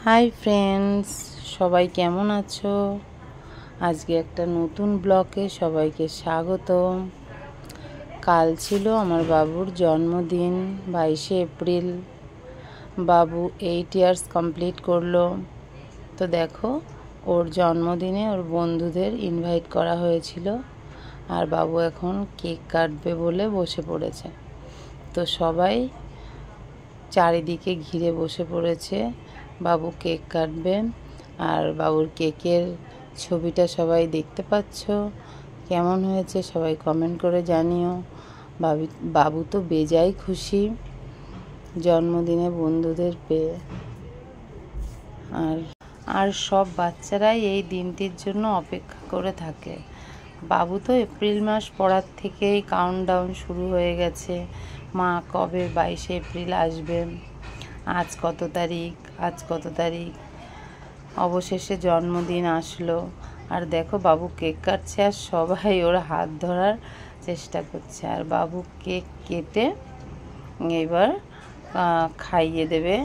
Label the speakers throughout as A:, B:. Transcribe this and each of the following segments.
A: Hi friends, সবাই কেমন আছো? আজকে একটা নতুন ব্লগে সবাইকে স্বাগতম। কাল ছিল আমার বাবুর জন্মদিন, 22শে এপ্রিল। বাবু 8 ইয়ার্স কমপ্লিট করলো। তো দেখো, ওর জন্মদিনে ওর বন্ধুদের ইনভাইট করা হয়েছিল, আর বাবু এখন কেক কাটবে বলে বসে পড়েছে। তো সবাই চারিদিকে ঘিরে বসে পড়েছে, বাবু কেক কাটবে। আর বাবুর কেকের ছবিটা সবাই দেখতে পাচ্ছ। কেমন হয়েছে সবাই কমেন্ট করে জানিও। বাবু তো বেজায় খুশি জন্মদিনে বন্ধুদের পেয়ে। আর সব বাচ্চারাই এই দিনটির জন্য অপেক্ষা করে থাকে। বাবু তো এপ্রিল মাস পড়ার থেকেই কাউন্টডাউন শুরু হয়ে গেছে, মা কবে 22শে এপ্রিল আসবে, আজ কত তারিখ। অবশেষে জন্মদিন আসলো। আর দেখো, বাবু কেক কাটছে আর সবাই ওর হাত ধরার চেষ্টা করছে। আর বাবু কেক কেটে এবার খাইয়ে দেবে।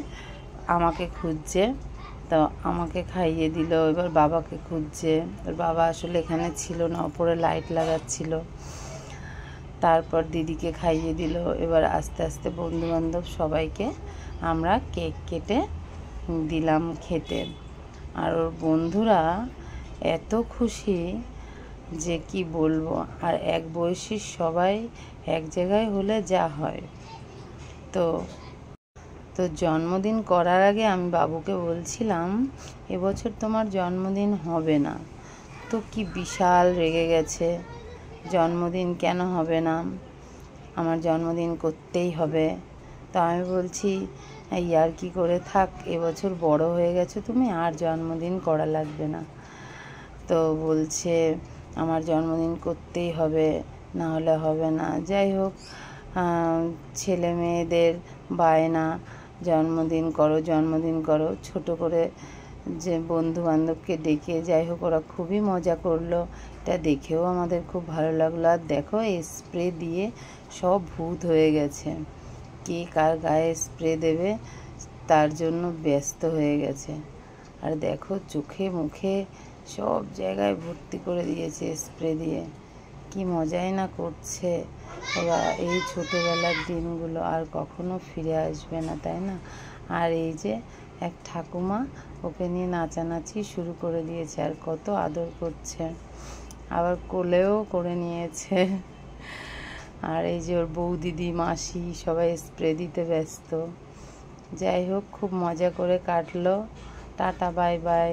A: আমাকে খুঁজছে, তো আমাকে খাইয়ে দিল। এবার বাবাকে খুঁজছে। ওর বাবা আসলে এখানে ছিল না, ওপরে লাইট লাগাচ্ছিল। তারপর দিদিকে খাইয়ে দিল। এবার আস্তে আস্তে বন্ধুবান্ধব সবাইকে আমরা কেক কেটে দিলাম খেতে। আর ওর বন্ধুরা এত খুশি যে কি বলবো। আর এক বয়সী সবাই এক জায়গায় হলে যা হয়। তো জন্মদিন করার আগে আমি বাবুকে বলছিলাম, এবছর তোমার জন্মদিন হবে না। তো কি বিশাল রেগে গেছে, জন্মদিন কেন হবে না, আমার জন্মদিন করতেই হবে। তো আমি বলছি, ইয়ার্কি করে থাক, এবছর বড় হয়ে গেছো তুমি, আর জন্মদিন করা লাগবে না। তো বলছে আমার জন্মদিন করতেই হবে, না হলে হবে না। যাই হোক, ছেলে মেয়েদের বায়না, জন্মদিন করো। ছোট করে যে বন্ধু বান্ধবকে ডেকে, যাই হোক, ওরা খুবই মজা করলো। এটা দেখেও আমাদের খুব ভালো লাগলো। আর দেখো, স্প্রে দিয়ে সব ভূত হয়ে গেছে, কে কার গায়ে স্প্রে দেবে তার জন্য ব্যস্ত হয়ে গেছে। আর দেখো, চোখে মুখে সব জায়গায় ভর্তি করে দিয়েছে স্প্রে দিয়ে। কি মজাই না করছে ওরা। এই ছোটোবেলার দিনগুলো আর কখনো ফিরে আসবে না, তাই না? আর এই যে এক ঠাকুমা, ওকে নিয়ে নাচানাচি শুরু করে দিয়েছে, আর কত আদর করছে, আবার কোলেও করে নিয়েছে। আর এই যে ওর বৌদিদি, মাসি সবাই স্প্রে দিতে ব্যস্ত। যাই হোক, খুব মজা করে কাটলো। Tata, bye bye.